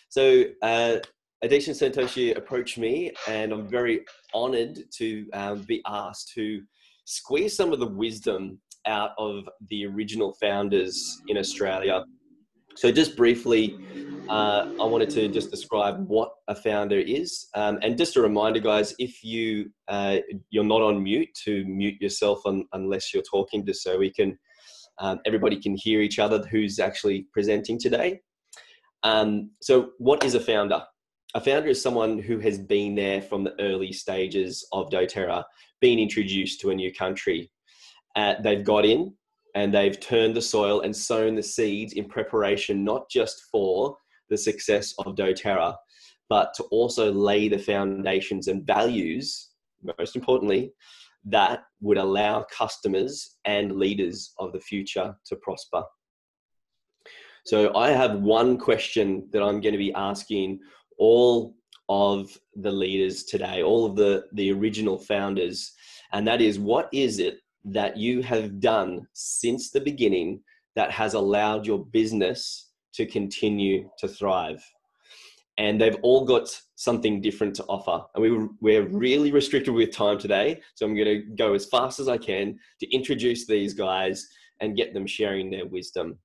So Addiction Santoshi approached me, and I'm very honored to be asked to squeeze some of the wisdom out of the original founders in Australia. So just briefly, I wanted to just describe what a founder is. And just a reminder, guys, if you're not on mute, to mute yourself unless you're talking, just so we can, everybody can hear each other who's actually presenting today. So what is a founder? A founder is someone who has been there from the early stages of doTERRA, being introduced to a new country. They've got in and they've turned the soil and sown the seeds in preparation, not just for the success of doTERRA, but to also lay the foundations and values, most importantly, that would allow customers and leaders of the future to prosper. So I have one question that I'm going to be asking all of the leaders today, all of the original founders, and that is, what is it that you have done since the beginning that has allowed your business to continue to thrive? And they've all got something different to offer. And we're really restricted with time today, so I'm going to go as fast as I can to introduce these guys and get them sharing their wisdom.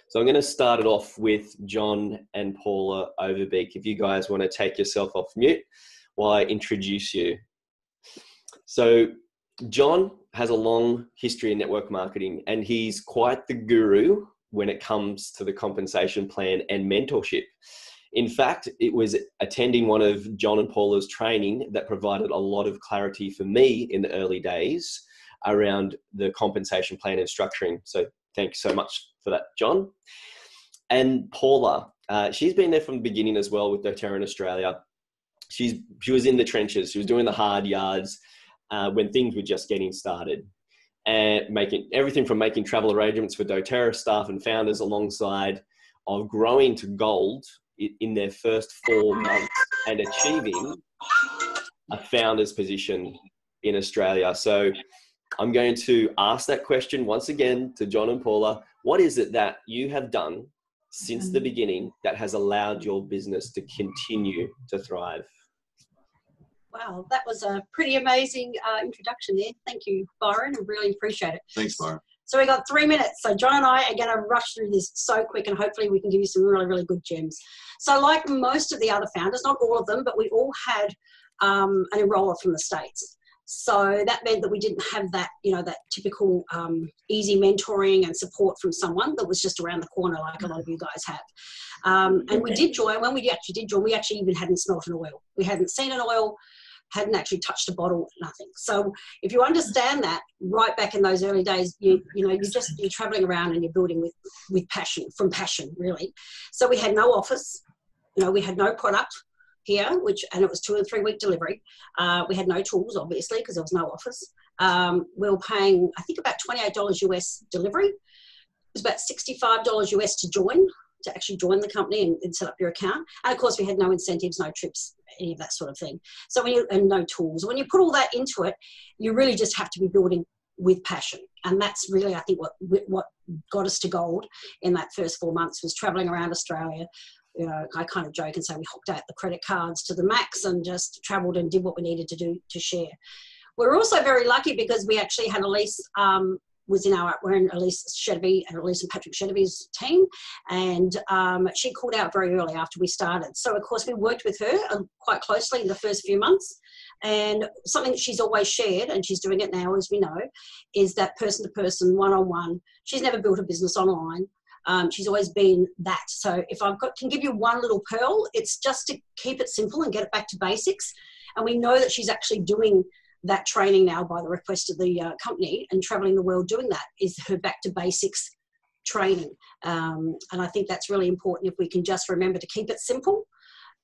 So I'm going to start it off with John and Paula Overbeek. If you guys want to take yourself off mute while I introduce you. So John has a long history in network marketing, and he's quite the guru when it comes to the compensation plan and mentorship. In fact, it was attending one of John and Paula's training that provided a lot of clarity for me in the early days around the compensation plan and structuring. So thanks so much for that, John. And Paula, she's been there from the beginning as well with doTERRA in Australia. She was in the trenches. She was doing the hard yards when things were just getting started, and making everything from making travel arrangements for doTERRA staff and founders, alongside of growing to gold in their first 4 months and achieving a founder's position in Australia. So I'm going to ask that question once again to John and Paula. What is it that you have done since the beginning that has allowed your business to continue to thrive? Wow, that was a pretty amazing introduction there. Thank you, Byron. I really appreciate it. Thanks, Byron. So we got 3 minutes. So John and I are going to rush through this so quick, and hopefully we can give you some really, really good gems. So like most of the other founders, not all of them, but we all had an enroller from the States. So that meant that we didn't have that, that typical easy mentoring and support from someone that was just around the corner like a lot of you guys have. And we did join. When we actually did join, we actually even hadn't smelt an oil. We hadn't seen an oil, hadn't actually touched a bottle, nothing. So if you understand that right back in those early days, you're traveling around and you're building with passion, from passion, really. So we had no office, we had no product here, and it was 2 or 3 week delivery. We had no tools, obviously, because there was no office. We were paying, I think, about $28 US delivery. It was about $65 US to actually join the company and set up your account. And of course, we had no incentives, no trips, any of that sort of thing. So and no tools. When you put all that into it, you really just have to be building with passion. And that's really, I think, what got us to gold in that first 4 months, was traveling around Australia. I kind of joke and say we hooked out the credit cards to the max and just traveled and did what we needed to do to share. We're also very lucky because we actually had Elise, we're in Elise Cherie and Elise and Patrick Cherie's team, and she called out very early after we started. So of course we worked with her quite closely in the first few months, and something that she's always shared, and she's doing it now as we know, is that person-to-person, one-on-one. She's never built a business online. She's always been that. So if can give you one little pearl, it's just to keep it simple and get it back to basics. And we know that she's actually doing that training now by the request of the company, and traveling the world doing that is her back to basics training. And I think that's really important, if we can just remember to keep it simple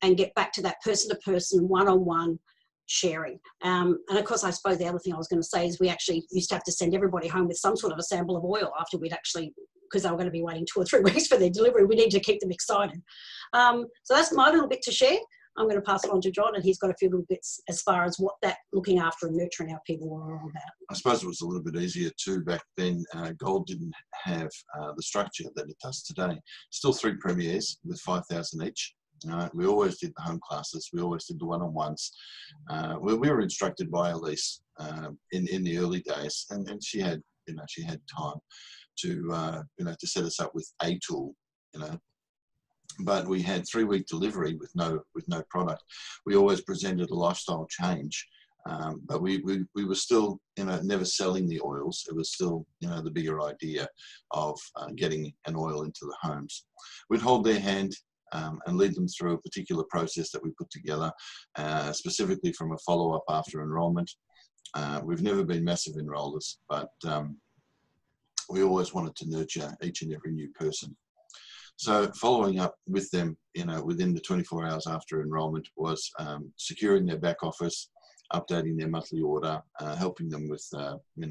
and get back to that person-to-person, one-on-one sharing. And of course, I suppose the other thing I was going to say is we actually used to have to send everybody home with some sort of a sample of oil after we'd actually, because they were going to be waiting 2 or 3 weeks for their delivery. We need to keep them excited. So that's my little bit to share. I'm going to pass it on to John, and he's got a few little bits as far as what that looking after and nurturing our people are all about. I suppose it was a little bit easier too back then. Gold didn't have the structure that it does today. Still 3 premiers with 5,000 each. We always did the home classes. We always did the one-on-ones. We were instructed by Elise in the early days, and she had, she had time to, to set us up with a tool, But we had 3-week delivery with no product. We always presented a lifestyle change, but we were still, never selling the oils. It was still, the bigger idea of getting an oil into the homes. We'd hold their hand and lead them through a particular process that we put together, specifically from a follow-up after enrolment. We've never been massive enrollers, but we always wanted to nurture each and every new person. So following up with them, within the 24 hours after enrolment was securing their back office, updating their monthly order, helping them with,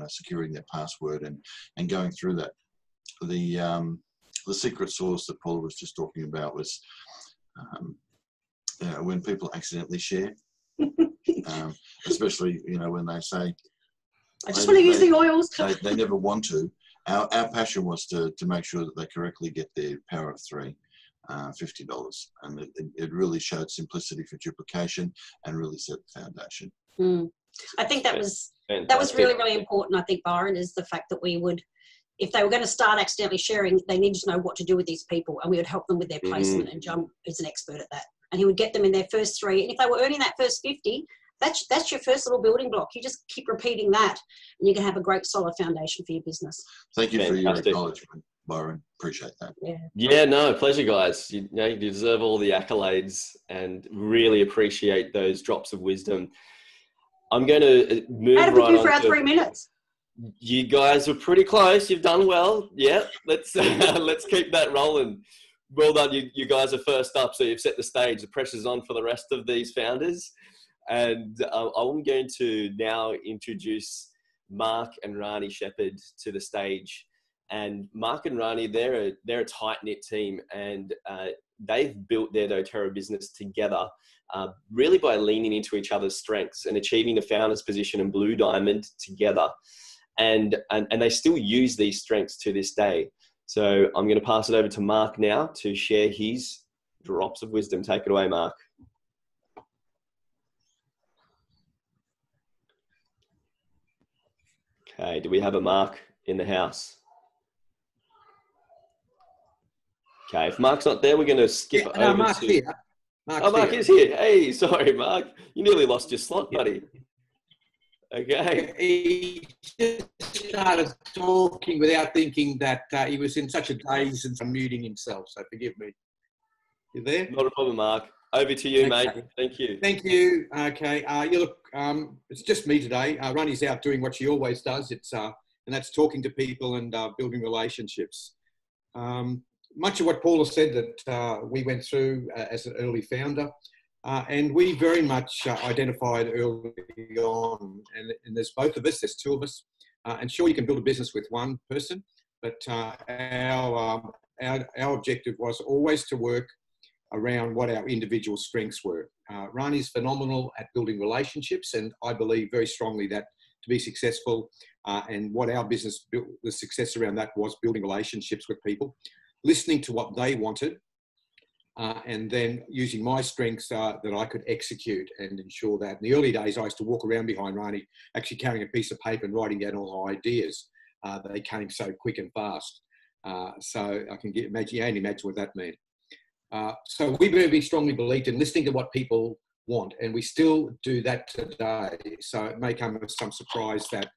securing their password and going through that. The secret sauce that Paula was just talking about was when people accidentally share, especially, when they say, I just want to use the oils. They never want to. Our passion was to make sure that they correctly get their power of 3, $50. And it really showed simplicity for duplication and really set the foundation. I think that was really, really important, I think, Byron, is the fact that we would, if they were going to start accidentally sharing, they needed to know what to do with these people, and we would help them with their placement, and John is an expert at that. And he would get them in their first 3, and if they were earning that first 50, that's your first little building block. You just keep repeating that, and you can have a great solid foundation for your business. Thank you for your acknowledgement, Byron. Appreciate that. Yeah, no, pleasure, guys. You deserve all the accolades and really appreciate those drops of wisdom. I'm going to move How did we do for our 3 minutes? You guys were pretty close. You've done well. Yeah, let's let's keep that rolling. Well done. You guys are first up, so you've set the stage. The pressure's on for the rest of these founders. And I'm going to now introduce Mark and Ronny Shepherd to the stage. And Mark and Ronny, they're a tight-knit team, and they've built their doTERRA business together, really by leaning into each other's strengths and achieving the founder's position in Blue Diamond together. And they still use these strengths to this day. So I'm going to pass it over to Mark now to share his drops of wisdom. Take it away, Mark. Okay, do we have a Mark in the house? Okay, if Mark's not there, we're going to skip over to... Mark's here. Mark is here. Hey, sorry, Mark. You nearly lost your slot, buddy. Okay. He just started talking without thinking that he was in such a daze and muting himself, so forgive me. You there? Not a problem, Mark. Over to you, mate. Thank you. Thank you. Okay. It's just me today. Ronny's out doing what she always does. And that's talking to people and building relationships. Much of what Paula said that we went through as an early founder, and we very much identified early on. And there's both of us. There's 2 of us. And sure, you can build a business with one person, but our objective was always to work around what our individual strengths were. Ronny's phenomenal at building relationships, and I believe very strongly that to be successful, and what our business built, the success around that was building relationships with people, listening to what they wanted, and then using my strengths that I could execute and ensure that. In the early days, I used to walk around behind Ronny, actually carrying a piece of paper and writing down all our ideas. They came so quick and fast. So I can only imagine what that meant. So we very strongly believed in listening to what people want, and we still do that today. So it may come as some surprise that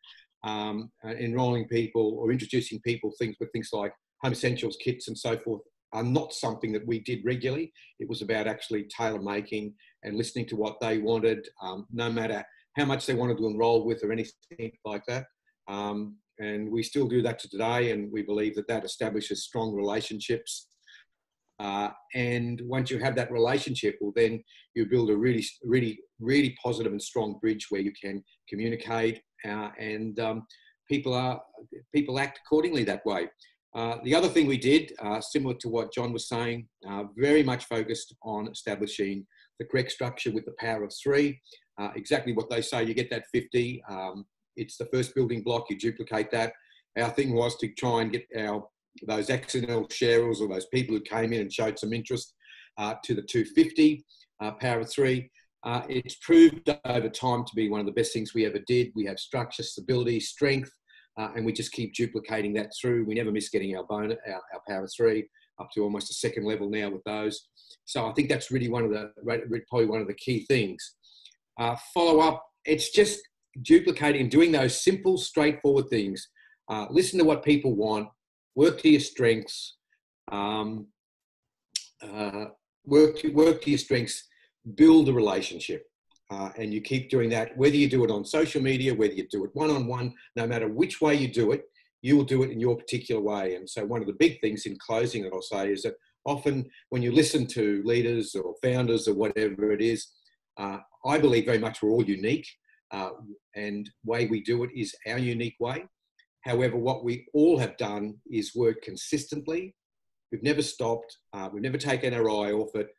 enrolling people or introducing people with things like home essentials kits and so forth are not something that we did regularly. It was about actually tailor making and listening to what they wanted, no matter how much they wanted to enroll with or anything like that. And we still do that to today, and we believe that establishes strong relationships. And once you have that relationship, well, then you build a really positive and strong bridge where you can communicate, and people act accordingly that way. The other thing we did, similar to what John was saying, very much focused on establishing the correct structure with the power of 3. Exactly what they say, you get that 50. It's the first building block, you duplicate that. Our thing was to try and get those accidental sharers or those people who came in and showed some interest, to the 250 Power of 3. It's proved over time to be one of the best things we ever did. We have structure, stability, strength, and we just keep duplicating that through. We never miss getting our Power of 3 up to almost a second level now with those. So I think that's really probably one of the key things. Follow up, it's just duplicating and doing those simple, straightforward things. Listen to what people want, work to your strengths, work to your strengths, build a relationship. And you keep doing that, whether you do it on social media, whether you do it one-on-one, no matter which way you do it, you will do it in your particular way. And so one of the big things in closing that I'll say is that often when you listen to leaders or founders or whatever it is, I believe very much we're all unique, and way we do it is our unique way. However, what we all have done is work consistently. We've never stopped. We've never taken our eye off it.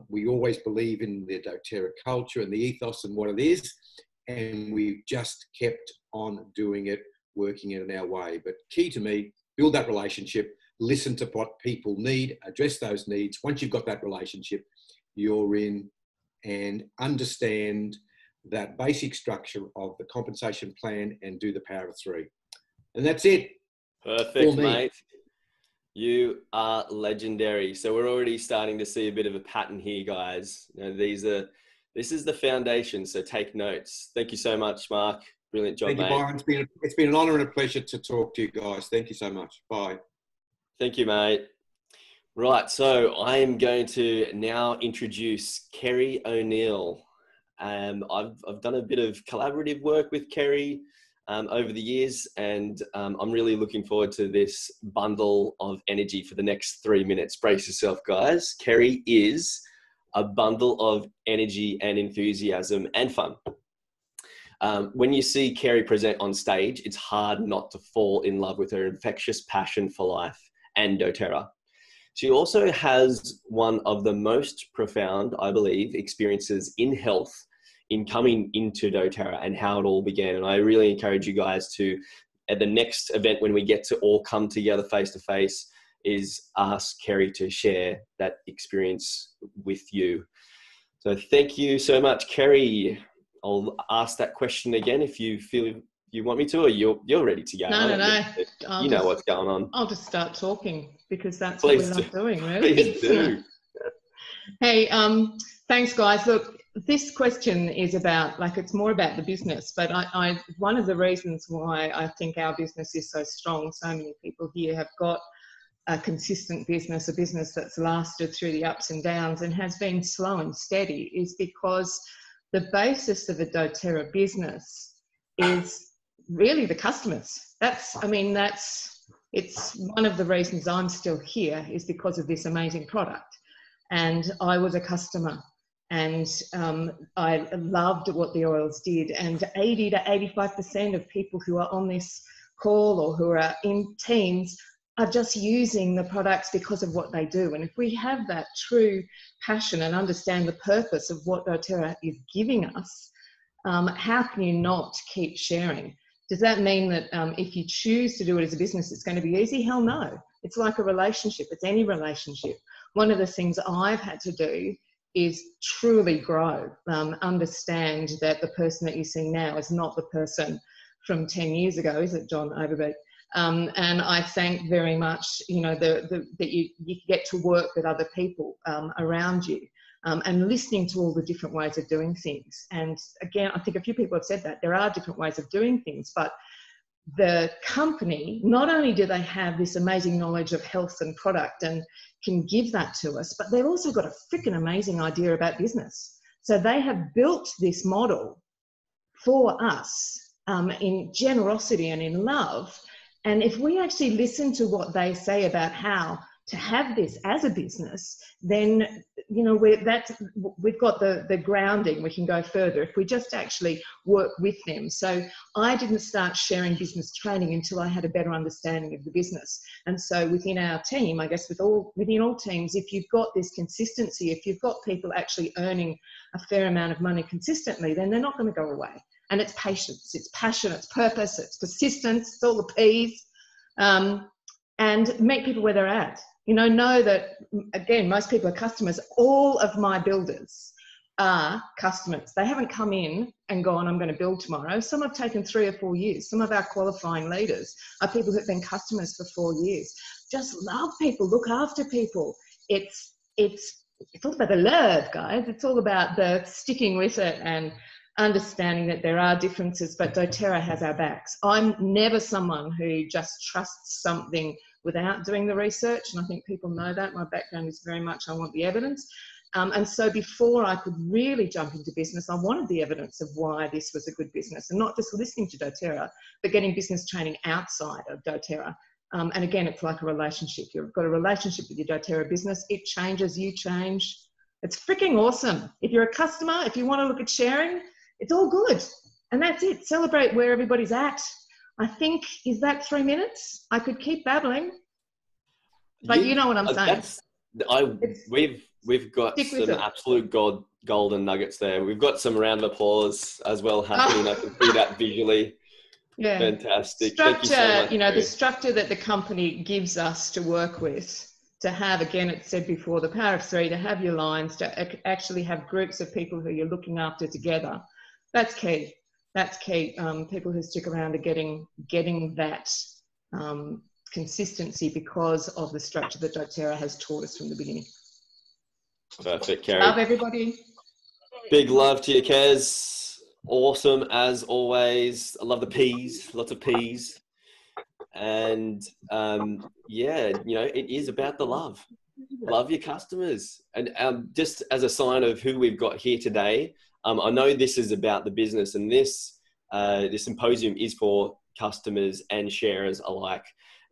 We always believe in the doTERRA culture and the ethos and what it is, and we've just kept on doing it, working it in our way. But key to me, build that relationship, listen to what people need, address those needs. Once you've got that relationship, you're in, and understand that basic structure of the compensation plan and do the Power of 3. And that's it. Perfect, mate. You are legendary. So we're already starting to see a bit of a pattern here, guys. You know, this is the foundation. So take notes. Thank you so much, Mark. Brilliant job, mate. Thank you, Byron. It's been an honour and a pleasure to talk to you guys. Thank you so much. Bye. Thank you, mate. Right. So I am going to now introduce Carrie O'Neil. I've done a bit of collaborative work with Cherie over the years, and I'm really looking forward to this bundle of energy for the next 3 minutes. Brace yourself, guys. Cherie is a bundle of energy and enthusiasm and fun. When you see Cherie present on stage, it's hard not to fall in love with her infectious passion for life and doTERRA. She also has one of the most profound, I believe, experiences in health in coming into doTERRA and how it all began. And I really encourage you guys to, at the next event when we get to all come together face to face, is ask Cherie to share that experience with you. So thank you so much, Cherie. I'll ask that question again if you feel you want me to, or you're ready to go. No. You know what's going on. I'll just start talking because that's Please what we love doing, really. Please do. Hey, thanks, guys. Look, this question is about, it's more about the business, but one of the reasons why I think our business is so strong, so many people here have got a consistent business, a business that's lasted through the ups and downs and has been slow and steady, is because the basis of a doTERRA business is really the customers. It's one of the reasons I'm still here, is because of this amazing product. And I was a customer, and I loved what the oils did. And 80 to 85% of people who are on this call or who are in teams are just using the products because of what they do. And if we have that true passion and understand the purpose of what doTERRA is giving us, how can you not keep sharing? Does that mean that if you choose to do it as a business, it's going to be easy? Hell no. It's like a relationship. It's any relationship. One of the things I've had to do is truly grow, understand that the person that you see now is not the person from 10 years ago, is it, John Overbeek? And I thank very much, that you get to work with other people around you, and listening to all the different ways of doing things. And again, I think a few people have said that there are different ways of doing things, but the company, not only do they have this amazing knowledge of health and product and can give that to us, but they've also got a freaking amazing idea about business. So they have built this model for us in generosity and in love. And if we actually listen to what they say about how to have this as a business, then, we've got the grounding, we can go further if we just actually work with them. So I didn't start sharing business training until I had a better understanding of the business. And so within our team, I guess within all teams, if you've got this consistency, if you've got people actually earning a fair amount of money consistently, then they're not going to go away. And it's patience, it's passion, it's purpose, it's persistence, it's all the P's, and meet people where they're at. know that, again, most people are customers. All of my builders are customers. They haven't come in and gone, I'm going to build tomorrow. Some have taken 3 or 4 years. Some of our qualifying leaders are people who've been customers for 4 years. Just love people, look after people. It's all about the love, guys. It's all about the sticking with it and understanding that there are differences, but doTERRA has our backs. I'm never someone who just trusts something without doing the research, and I think people know that. My background is very much I want the evidence. And so before I could really jump into business, I wanted the evidence of why this was a good business, and not just listening to doTERRA, but getting business training outside of doTERRA. And again, it's like a relationship. You've got a relationship with your doTERRA business. It changes, you change. It's freaking awesome. If you're a customer, if you want to look at sharing, it's all good. And that's it. Celebrate where everybody's at. I think, is that 3 minutes? I could keep babbling, but you know what I'm saying. We've got some absolute golden nuggets there. We've got some round of applause as well happening. I can see that visually. Yeah. Fantastic. Structure, thank you so much, the structure that the company gives us to work with, to have, again, it's said before, the power of 3, to have your lines, to actually have groups of people who you're looking after together. That's key. That's key. People who stick around are getting that consistency because of the structure that doTERRA has taught us from the beginning. Perfect, Carrie. Love everybody. Big love to you, Kez. Awesome as always. I love the peas, lots of peas. And it is about the love. Love your customers. And just as a sign of who we've got here today, I know this is about the business, and this symposium is for customers and sharers alike.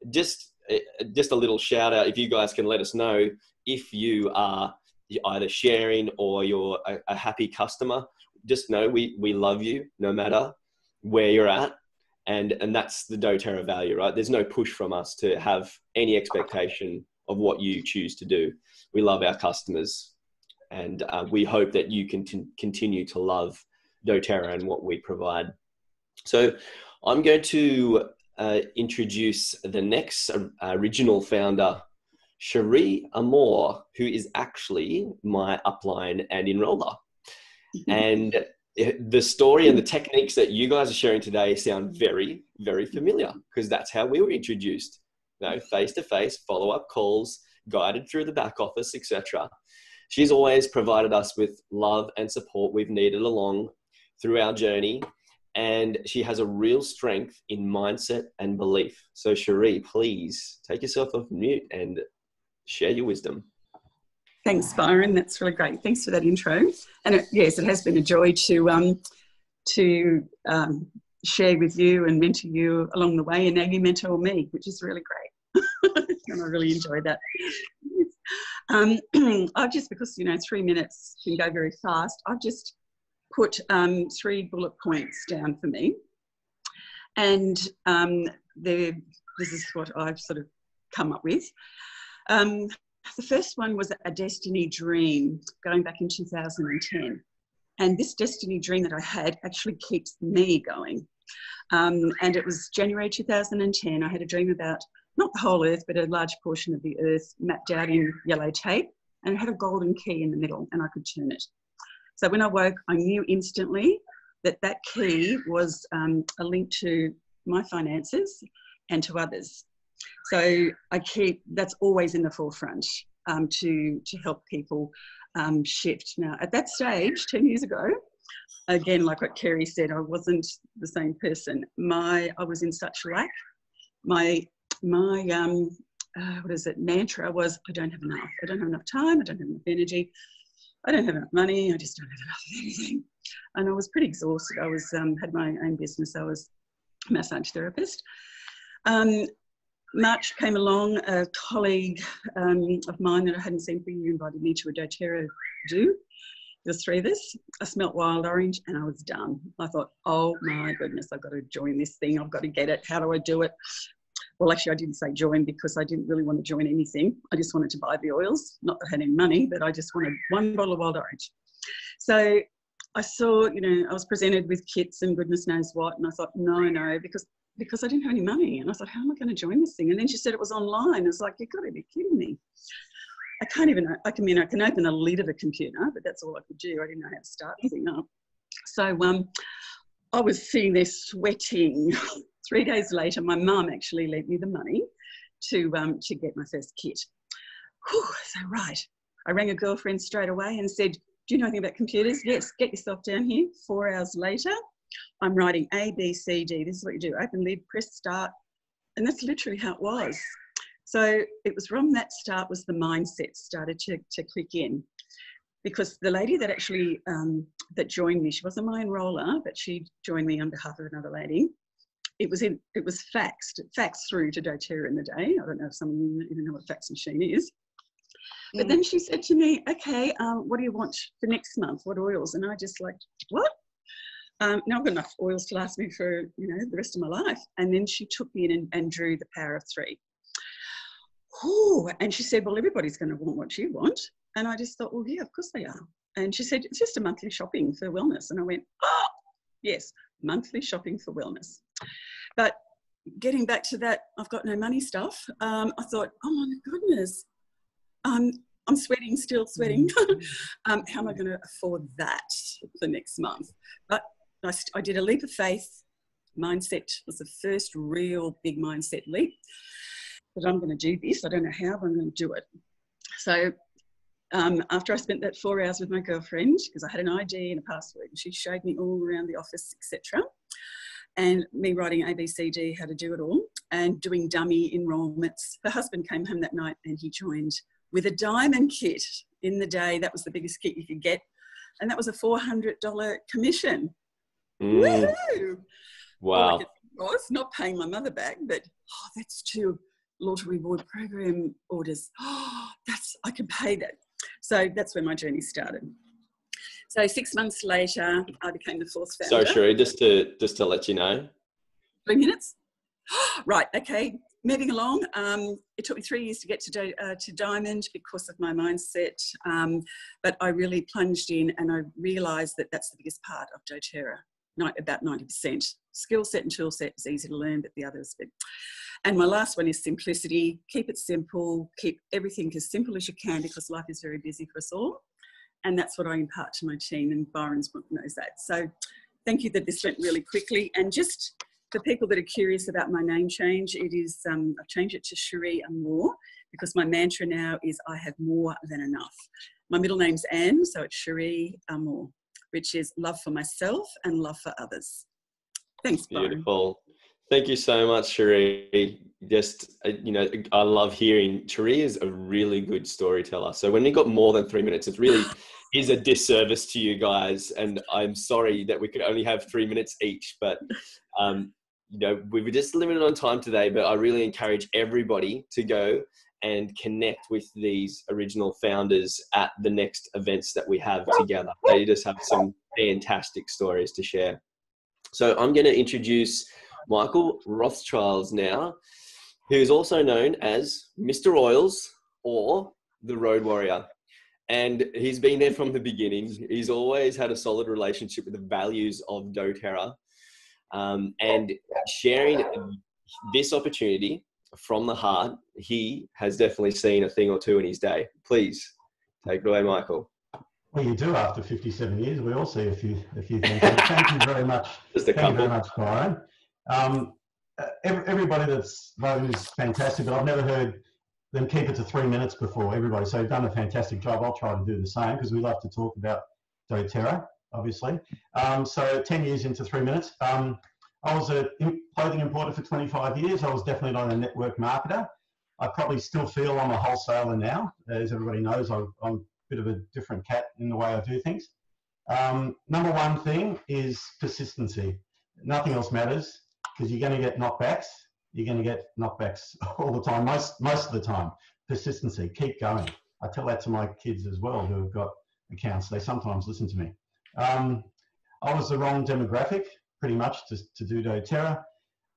Just a little shout out, if you guys can let us know if you are either sharing or you're a happy customer. Just know we love you no matter where you're at, and that's the doTERRA value, right? There's no push from us to have any expectation of what you choose to do. We love our customers, and we hope that you can continue to love doTERRA and what we provide. So I'm going to introduce the next original founder, Cherie Amour, who is actually my upline and enroller. And the story and the techniques that you guys are sharing today sound very, very familiar, because that's how we were introduced. Face-to-face, follow-up calls, guided through the back office, etc. She's always provided us with love and support we've needed along through our journey, and she has a real strength in mindset and belief. So Cherie, please take yourself off mute and share your wisdom. Thanks, Byron. That's really great. Thanks for that intro. And yes, it has been a joy to share with you and mentor you along the way, and now you mentor me, which is really great. And I really enjoyed that. I've just, because 3 minutes can go very fast, I've just put 3 bullet points down for me, and this is what I've sort of come up with. The first one was a destiny dream going back in 2010. And this destiny dream that I had actually keeps me going. And it was January 2010. I had a dream about not the whole earth, but a large portion of the earth mapped out in yellow tape. And it had a golden key in the middle, and I could turn it. So when I woke, I knew instantly that that key was a link to my finances and to others. So that's always in the forefront to help people shift. Now, at that stage, 10 years ago, again, like what Carrie said, I wasn't the same person. I was in such lack. My mantra was, I don't have enough. I don't have enough time. I don't have enough energy. I don't have enough money. I just don't have enough of anything. And I was pretty exhausted. I was had my own business. I was a massage therapist. March came along, a colleague of mine that I hadn't seen for a year invited me to a doTERRA do. There's 3 of us. I smelt wild orange and I was done. I thought, oh my goodness, I've got to join this thing. I've got to get it. How do I do it? Well, actually, I didn't say join because I didn't really want to join anything. I just wanted to buy the oils. Not that I had any money, but I just wanted 1 bottle of wild orange. So I saw, I was presented with kits and goodness knows what. And I thought, no, because because I didn't have any money. And I thought, how am I going to join this thing? And then she said it was online. I was like, you've got to be kidding me. I can't even, I can open a lid of a computer, but that's all I could do. I didn't know how to start the thing up. So I was sitting there sweating. 3 days later, my mum actually lent me the money to get my first kit. Whew, so right, I rang a girlfriend straight away and said, do you know anything about computers? Yes, get yourself down here. 4 hours later, I'm writing A, B, C, D. This is what you do. Open lid, press start. And that's literally how it was. So it was from that start was the mindset started to click in. Because the lady that actually, that joined me, she wasn't my enroller, but she joined me on behalf of another lady. It was faxed through to doTERRA in the day. I don't know if some of you even know what a fax machine is. But then she said to me, okay, what do you want for next month? What oils? And I just like, what? Now I've got enough oils to last me for, the rest of my life. And then she took me in and drew the power of 3. Ooh, and she said, well, everybody's going to want what you want. And I just thought, well, yeah, of course they are. And she said, it's just a monthly shopping for wellness. And I went, oh, yes, monthly shopping for wellness. But getting back to that, I've got no money stuff. I thought, oh my goodness, I'm still sweating. How am I going to afford that for next month? But I did a leap of faith. Mindset was the first real big mindset leap. That I'm going to do this. I don't know how, but I'm going to do it. So after I spent that 4 hours with my girlfriend, because I had an ID and a password, and she showed me all around the office, etc. And me writing ABCD, how to do it all, and doing dummy enrolments. Her husband came home that night and he joined with a diamond kit in the day. That was the biggest kit you could get. And that was a $400 commission. Woohoo! Wow. It was not paying my mother back, but that's 2 loyalty reward program orders. I can pay that. So that's where my journey started. So 6 months later, I became the 4th founder. So Cherie, just to let you know. 3 minutes? Right, okay. Moving along, it took me 3 years to get to Diamond because of my mindset, but I really plunged in and I realised that that's the biggest part of doTERRA, about 90%. Skill set and tool set is easy to learn, but the others. And my last one is simplicity. Keep it simple. Keep everything as simple as you can because life is very busy for us all. And that's what I impart to my team, and Byron's book knows that. So thank you that this went really quickly. And just for people that are curious about my name change, it is, I've changed it to Cherie Amour because my mantra now is I have more than enough. My middle name's Anne, so it's Cherie Amour, which is love for myself and love for others. Thanks, Byron. Beautiful. Thank you so much, Cherie. Just, I love hearing. Cherie is a really good storyteller. So when you got more than 3 minutes, it really is a disservice to you guys. And I'm sorry that we could only have 3 minutes each, but, we were just limited on time today, but I really encourage everybody to go and connect with these original founders at the next events that we have together. They just have some fantastic stories to share. So I'm going to introduce Michael Rothschild now, who's also known as Mr. Oils or the Road Warrior. And he's been there from the beginning. He's always had a solid relationship with the values of doTERRA, and sharing this opportunity from the heart. He has definitely seen a thing or two in his day. Please take it away, Michael. Well, you do after 57 years. We all see a few things. Thank you very much. Just a couple. Thank you very much, Byron. Everybody that's voted is fantastic, but I've never heard them keep it to 3 minutes before, everybody. So you've done a fantastic job. I'll try to do the same because we love to talk about doTERRA, obviously. So 10 years into 3 minutes. I was a clothing importer for 25 years. I was definitely not a network marketer. I probably still feel I'm a wholesaler now. As everybody knows, I'm a bit of a different cat in the way I do things. Number one thing is persistency. Nothing else matters because you're going to get knockbacks. You're going to get knockbacks all the time, most of the time. Persistency, keep going. I tell that to my kids as well who have got accounts. They sometimes listen to me. I was the wrong demographic pretty much to do doTERRA.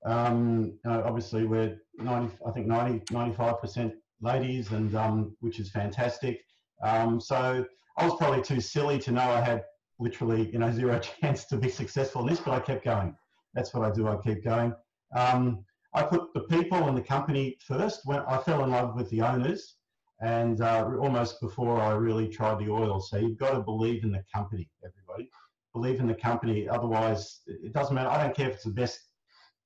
Obviously we're 95% ladies, and which is fantastic. So I was probably too silly to know I had literally, zero chance to be successful in this, but I kept going. That's what I do. I keep going. I put the people and the company first. When I fell in love with the owners, and almost before I really tried the oil. So you've got to believe in the company, everybody. Believe in the company. Otherwise, it doesn't matter. I don't care if it's the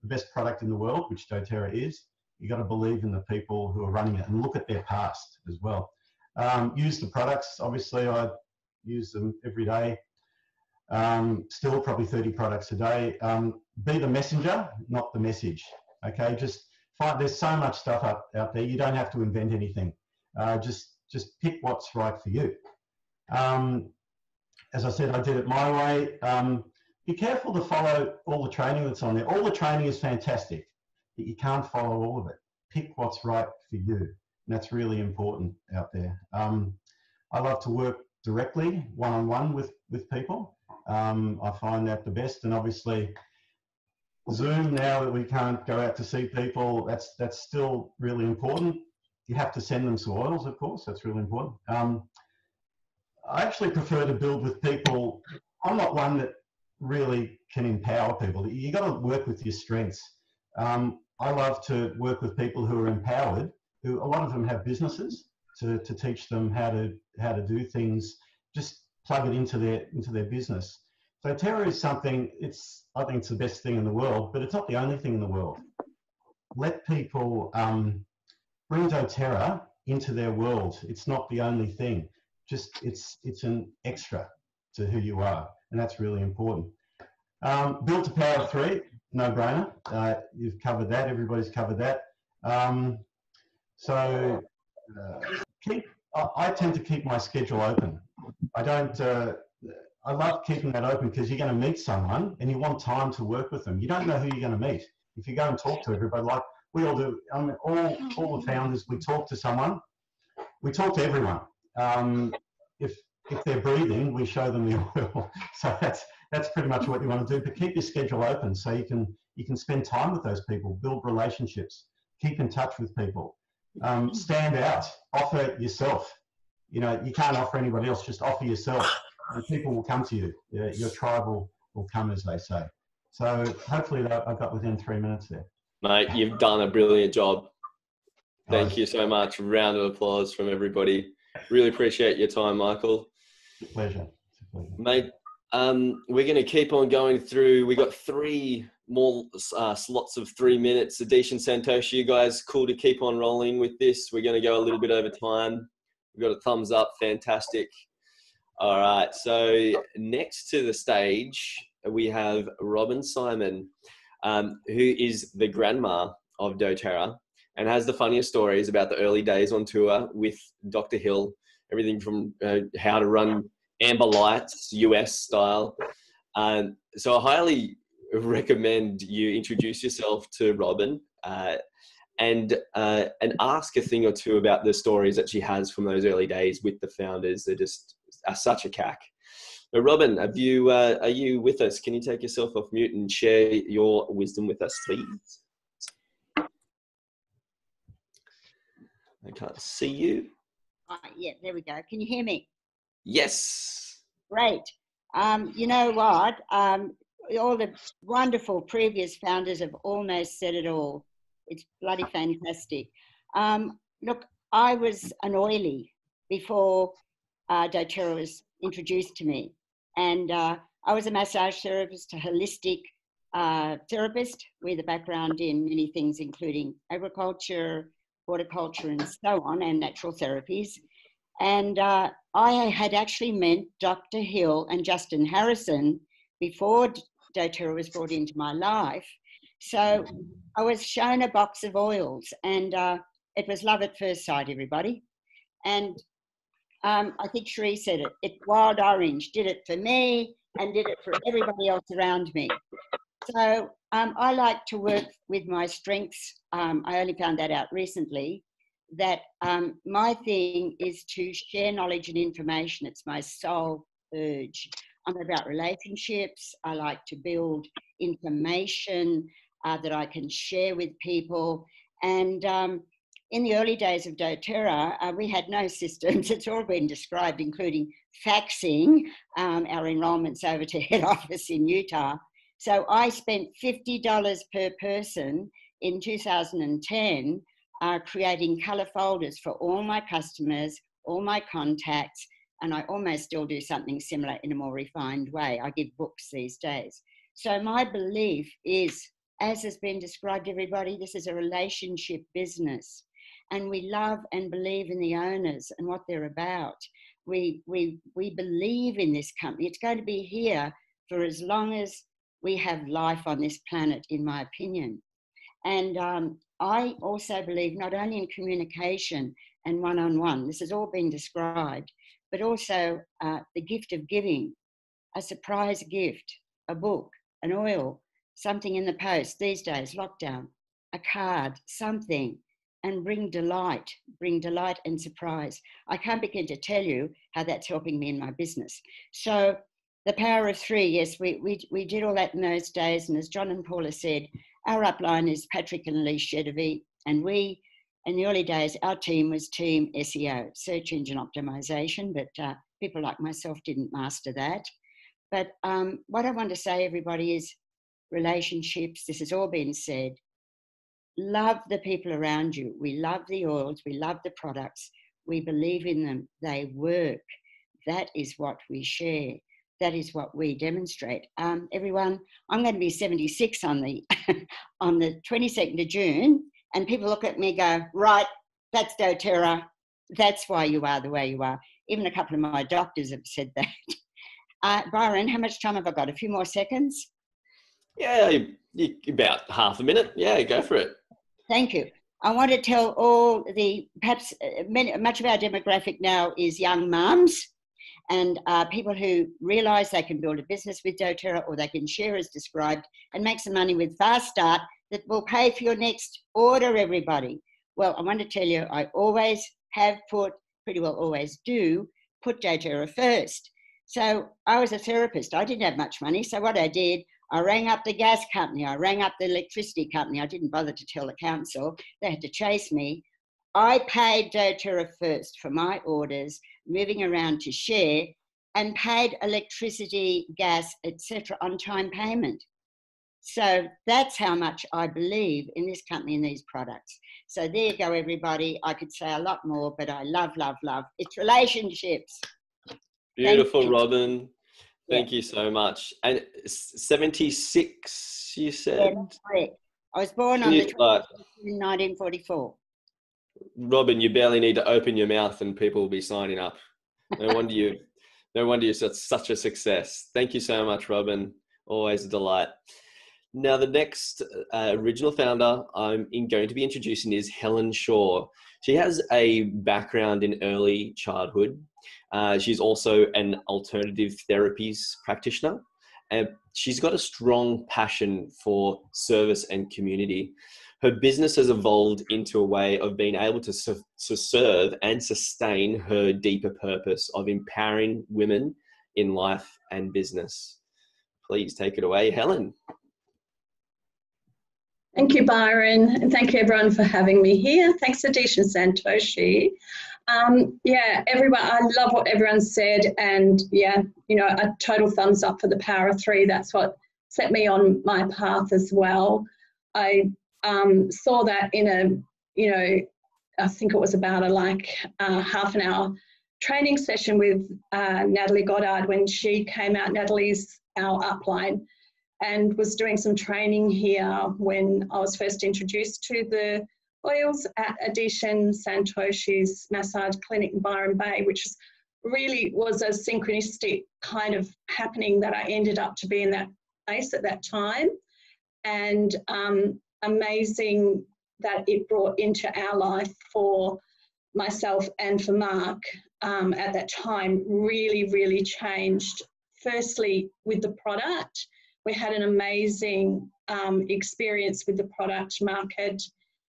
best product in the world, which doTERRA is. You've got to believe in the people who are running it and look at their past as well. Use the products. Obviously, I use them every day. Still probably 30 products a day. Be the messenger, not the message. Okay, just find, there's so much stuff out there. You don't have to invent anything. Just pick what's right for you. As I said, I did it my way. Be careful to follow all the training that's on there. All the training is fantastic, but you can't follow all of it. Pick what's right for you. And that's really important out there. I love to work directly, one-on-one with people. I find that the best. And obviously, Zoom, now that we can't go out to see people, that's still really important. You have to send them some oils, of course. That's really important. I actually prefer to build with people. I'm not one that really can empower people. You got to work with your strengths. I love to work with people who are empowered, who a lot of them have businesses, to teach them how to do things. Just plug it into their business. So doTERRA is something. I think it's the best thing in the world, but it's not the only thing in the world. Let people bring doTERRA into their world. It's not the only thing. Just it's an extra to who you are, and that's really important. Build to power of 3, no brainer. You've covered that. Everybody's covered that. I tend to keep my schedule open. I don't. I love keeping that open because you're going to meet someone and you want time to work with them. You don't know who you're going to meet. If you go and talk to everybody, like we all do, I mean, all the founders, we talk to someone. We talk to everyone. If they're breathing, we show them the oil. So that's pretty much what you want to do. But keep your schedule open so you can spend time with those people, build relationships, keep in touch with people, stand out, offer yourself. You know, you can't offer anybody else. Just offer yourself, and people will come to you. Your tribe will come, as they say. So hopefully I got within 3 minutes there. Mate, you've done a brilliant job. Thank you so much. Round of applause from everybody. Really appreciate your time, Michael. It's a pleasure. Mate, we're going to keep on going through. We got 3 more slots of 3 minutes. Adish and Santosh, you guys cool to keep on rolling with this? We're going to go a little bit over time. We've got a thumbs up. Fantastic. All right. So next to the stage, we have Robin Simon, who is the grandma of doTERRA and has the funniest stories about the early days on tour with Dr. Hill, everything from how to run amber lights, US style. So I highly recommend you introduce yourself to Robin and ask a thing or two about the stories that she has from those early days with the founders. They're just such a cack. So Robin, are you with us? Can you take yourself off mute and share your wisdom with us, please? I can't see you. Yeah, there we go. Can you hear me? Yes. Great. You know what? All the wonderful previous founders have almost said it all. It's bloody fantastic. Look, I was an oilie before doTERRA was introduced to me. And I was a massage therapist, a holistic therapist with a background in many things, including agriculture, horticulture, and so on, and natural therapies. And I had actually met Dr. Hill and Justin Harrison before doTERRA was brought into my life. So I was shown a box of oils, and it was love at first sight, everybody. And I think Cherie said it, Wild Orange did it for me and did it for everybody else around me. So I like to work with my strengths. I only found that out recently, that my thing is to share knowledge and information. It's my sole urge. I'm about relationships. I like to build information that I can share with people. And in the early days of doTERRA, we had no systems. It's all been described, including faxing our enrolments over to head office in Utah. So I spent $50 per person in 2010 creating colour folders for all my customers, all my contacts, and I almost still do something similar in a more refined way. I give books these days. So my belief is, as has been described, everybody, this is a relationship business. And we love and believe in the owners and what they're about. We believe in this company. It's going to be here for as long as we have life on this planet, in my opinion. And I also believe not only in communication and one-on-one, this has all been described, but also the gift of giving, a surprise gift, a book, an oil, something in the post these days, lockdown, a card, something, and bring delight and surprise. I can't begin to tell you how that's helping me in my business. So the power of three, yes, we did all that in those days. And as John and Paula said, our upline is Patrick and Lee Shedevy. And we, in the early days, our team was Team SEO, Search Engine Optimization, but people like myself didn't master that. But what I want to say, everybody, is relationships. This has all been said. Love the people around you. We love the oils. We love the products. We believe in them. They work. That is what we share. That is what we demonstrate. Everyone, I'm going to be 76 on the on the 22nd of June, and people look at me and go, right, that's doTERRA. That's why you are the way you are. Even a couple of my doctors have said that. Byron, how much time have I got? A few more seconds? Yeah, about half a minute. Yeah, go for it. Thank you. I want to tell all the, perhaps much of our demographic now is young mums and people who realise they can build a business with doTERRA, or they can share as described and make some money with Fast Start that will pay for your next order, everybody. Well, I want to tell you, I always have put, pretty well always do, put doTERRA first. So I was a therapist. I didn't have much money. So what I did, I rang up the gas company. I rang up the electricity company. I didn't bother to tell the council. They had to chase me. I paid doTERRA first for my orders, moving around to share, and paid electricity, gas, etc. on time payment. So that's how much I believe in this company and these products. So there you go, everybody. I could say a lot more, but I love, love, love. It's relationships. Beautiful, Robin. Thank you so much. And 76, you said? Yeah, that's correct. I was born on the 20th in 1944. Robin, you barely need to open your mouth and people will be signing up. No wonder you're such a success. Thank you so much, Robin. Always a delight. Now, the next original founder I'm going to be introducing is Helen Shaw. She has a background in early childhood. She's also an alternative therapies practitioner, and she's got a strong passion for service and community. Her business has evolved into a way of being able to serve and sustain her deeper purpose of empowering women in life and business. Please take it away, Helen. Thank you, Byron, and thank you everyone for having me here. Thanks, Adish and Santoshi. Yeah, everyone, I love what everyone said, and yeah, you know, a total thumbs up for the power of three. That's what set me on my path as well. I saw that in a, you know, I think it was about a half an hour training session with Natalie Goddard when she came out. Natalie's our upline, and was doing some training here when I was first introduced to the oils at Adish and Santoshi's massage clinic in Byron Bay, which really was a synchronistic kind of happening that I ended up to be in that place at that time. And amazing that it brought into our life for myself and for Mark at that time really, really changed. Firstly, with the product. We had an amazing experience with the product. Mark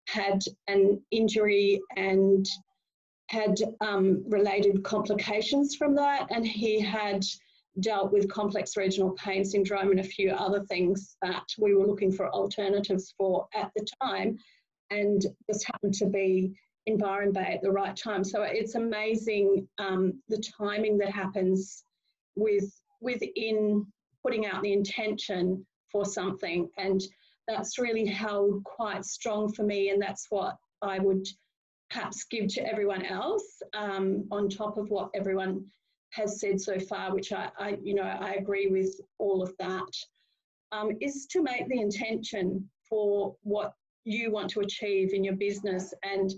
had an injury and had related complications from that, and he had dealt with complex regional pain syndrome and a few other things that we were looking for alternatives for at the time, and just happened to be in Byron Bay at the right time. So it's amazing the timing that happens within putting out the intention for something, and that's really held quite strong for me, and that's what I would perhaps give to everyone else, on top of what everyone has said so far, which I agree with all of that, is to make the intention for what you want to achieve in your business. And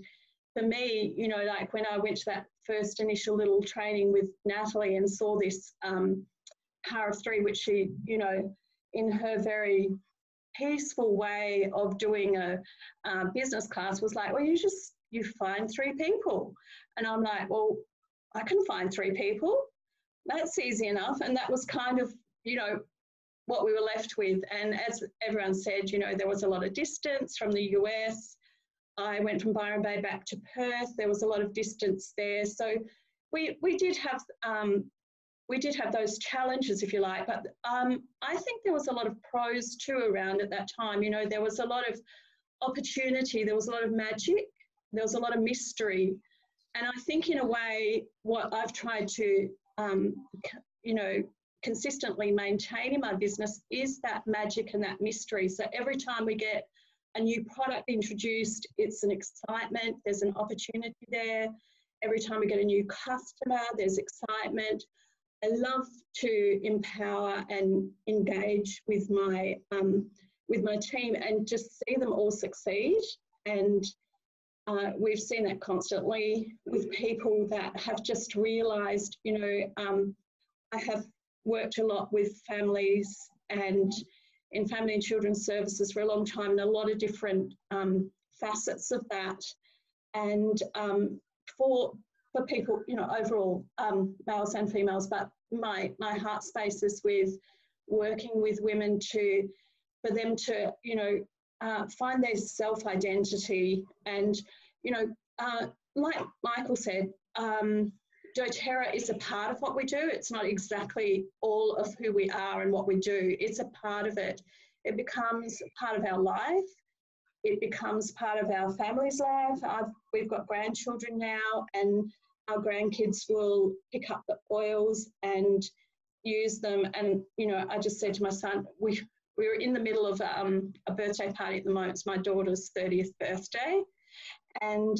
for me, like when I went to that first initial little training with Natalie and saw this Power of Three, which she, in her very peaceful way of doing a business class, was like, well, you find 3 people. And I'm like, well, I can find 3 people. That's easy enough. And that was kind of, what we were left with. And as everyone said, there was a lot of distance from the US. I went from Byron Bay back to Perth. There was a lot of distance there. So we did have those challenges, if you like, but I think there was a lot of pros too around at that time. There was a lot of opportunity, there was a lot of magic, there was a lot of mystery. And I think in a way, what I've tried to, consistently maintain in my business is that magic and that mystery. So every time we get a new product introduced, it's an excitement, there's an opportunity there. Every time we get a new customer, there's excitement. I love to empower and engage with my team and just see them all succeed. And we've seen that constantly with people that have just realised, I have worked a lot with families and in family and children's services for a long time, and a lot of different facets of that. And for people, overall, males and females, but my heart space is with working with women for them to, find their self-identity. And, like Michael said, doTERRA is a part of what we do. It's not exactly all of who we are and what we do. It's a part of it. It becomes part of our life. It becomes part of our family's life. We've got grandchildren now, and our grandkids will pick up the oils and use them. And, I just said to my son, we're in the middle of a birthday party at the moment. It's my daughter's 30th birthday. And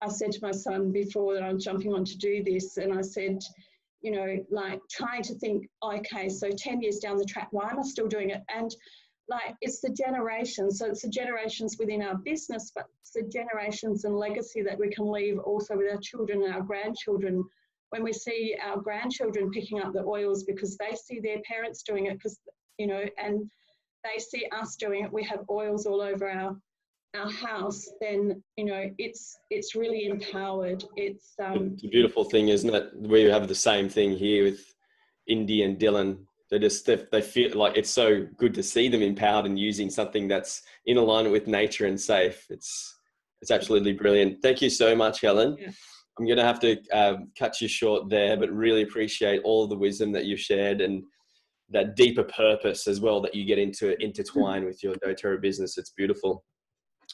I said to my son before that I'm jumping on to do this, and I said, like trying to think, okay, so 10 years down the track, why am I still doing it? And like, it's the generations. So it's the generations within our business, but it's the generations and legacy that we can leave also with our children and our grandchildren. When we see our grandchildren picking up the oils because they see their parents doing it, because, and they see us doing it, we have oils all over our house, then it's really empowered. It's a beautiful thing, isn't it? We have the same thing here with Indy and Dylan. They feel like it's so good to see them empowered and using something that's in alignment with nature and safe. It's absolutely brilliant. Thank you so much, Helen. Yeah. I'm going to have to cut you short there, but really appreciate all of the wisdom that you've shared and that deeper purpose as well that you get into intertwine with your doTERRA business. It's beautiful.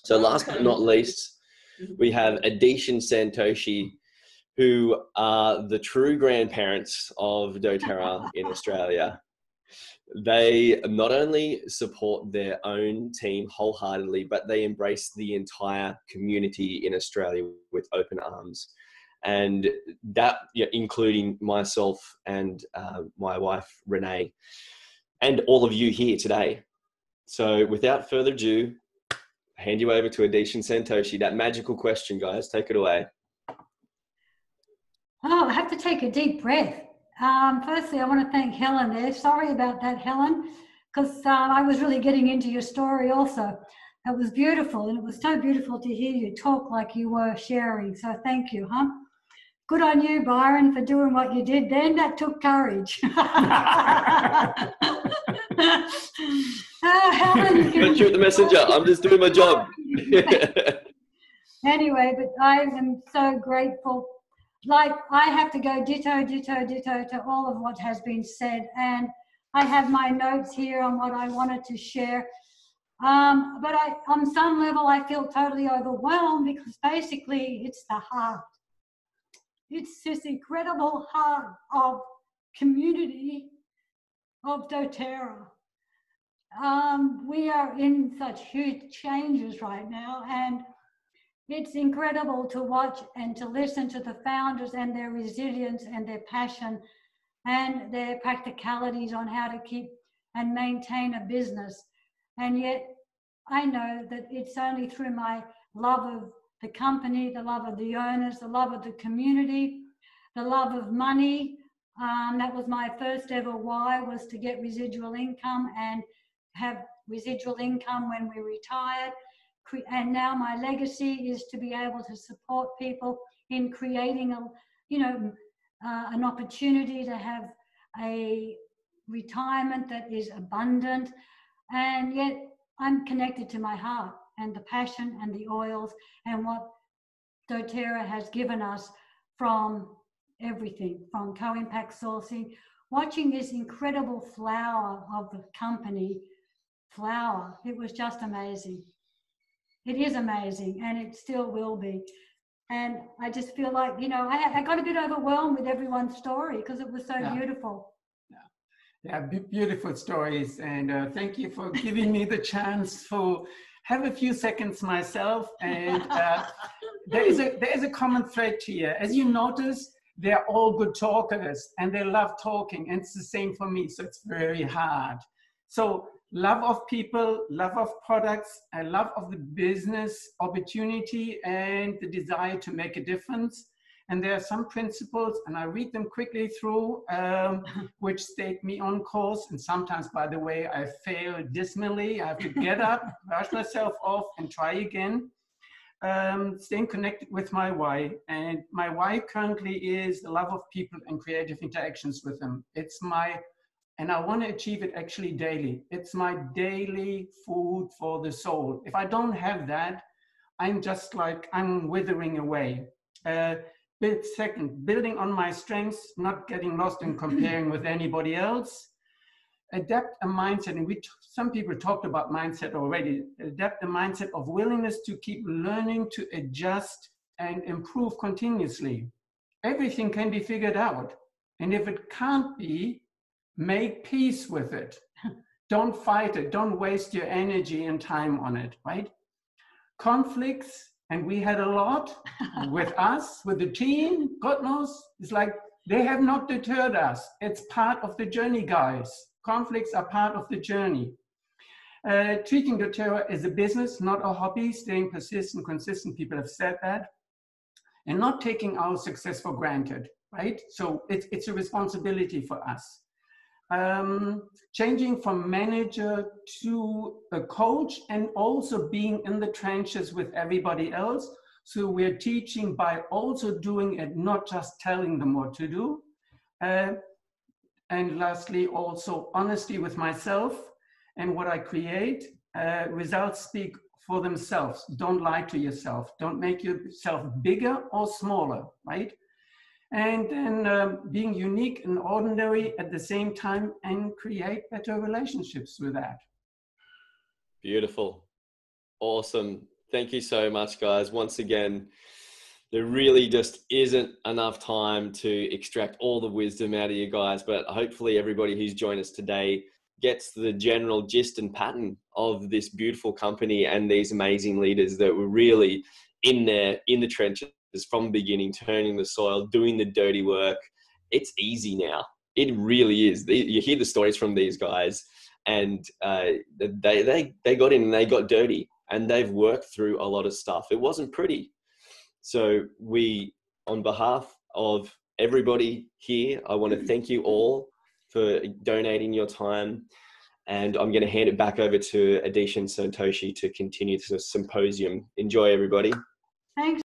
So last but not least, we have Adish and Santoshi, who are the true grandparents of doTERRA in Australia. They not only support their own team wholeheartedly, but they embrace the entire community in Australia with open arms. And that, including myself and my wife, Renee, and all of you here today. So without further ado, hand you over to Adish and Santoshi. That magical question, guys. Take it away. Oh, I have to take a deep breath. Firstly, I want to thank Helen there. Sorry about that, Helen, because I was really getting into your story also. It was beautiful, and it was so beautiful to hear you talk like you were sharing. So thank you, huh? Good on you, Byron, for doing what you did then. That took courage. Helen, don't shoot the messenger. I'm just doing my job. Anyway, but I am so grateful. Like, I have to go ditto to all of what has been said. And I have my notes here on what I wanted to share. But on some level, I feel totally overwhelmed because basically it's the heart. It's this incredible heart of community of doTERRA. we are in such huge changes right now, and it's incredible to watch and to listen to the founders and their resilience and their passion and their practicalities on how to keep and maintain a business. And yet I know that it's only through my love of the company, the love of the owners, the love of the community, the love of money. That was my first ever why, was to get residual income and have residual income when we retired. And now my legacy is to be able to support people in creating an opportunity to have a retirement that is abundant. And yet I'm connected to my heart and the passion and the oils and what doTERRA has given us from everything, from co-impact sourcing, watching this incredible flower of the company flower. It was just amazing. It is amazing, and it still will be. And I just feel like, I got a bit overwhelmed with everyone's story because it was so beautiful. Yeah, beautiful stories. And thank you for giving me the chance to have a few seconds myself. And there is a common thread here. As you notice, they're all good talkers and they love talking. And it's the same for me. So it's very hard. So love of people, love of products, and love of the business opportunity and the desire to make a difference. And there are some principles, and I read them quickly through, which stay me on course. And sometimes, by the way, I fail dismally. I have to get up, brush myself off, and try again. Staying connected with my why. And my why currently is the love of people and creative interactions with them. It's my, and I want to achieve it actually daily. It's my daily food for the soul. If I don't have that, I'm just like, I'm withering away. Second, building on my strengths, not getting lost in comparing with anybody else. Adapt a mindset, and some people talked about mindset already. Adapt a mindset of willingness to keep learning, to adjust and improve continuously. Everything can be figured out. And if it can't be, make peace with it. Don't fight it. Don't waste your energy and time on it, right? Conflicts, and we had a lot with us, with the team, God knows. It's like they have not deterred us. It's part of the journey, guys. Conflicts are part of the journey. Treating doTERRA as a business, not a hobby, staying persistent, consistent, people have said that. And not taking our success for granted, right? So it's a responsibility for us. Changing from manager to a coach, and also being in the trenches with everybody else. So we're teaching by also doing it, not just telling them what to do. And lastly, also honesty with myself and what I create. Results speak for themselves. Don't lie to yourself. Don't make yourself bigger or smaller, right? And then being unique and ordinary at the same time, and create better relationships with that. Beautiful. Awesome. Thank you so much, guys. Once again, there really just isn't enough time to extract all the wisdom out of you guys, but hopefully everybody who's joined us today gets the general gist and pattern of this beautiful company and these amazing leaders that were really in there, in the trenches, from the beginning, turning the soil, doing the dirty work. It's easy now. It really is. You hear the stories from these guys, and they got in and they got dirty, and they've worked through a lot of stuff. It wasn't pretty. So we, on behalf of everybody here, I want to thank you all for donating your time. And I'm going to hand it back over to Adish and Santoshi to continue the symposium. Enjoy, everybody. Thanks.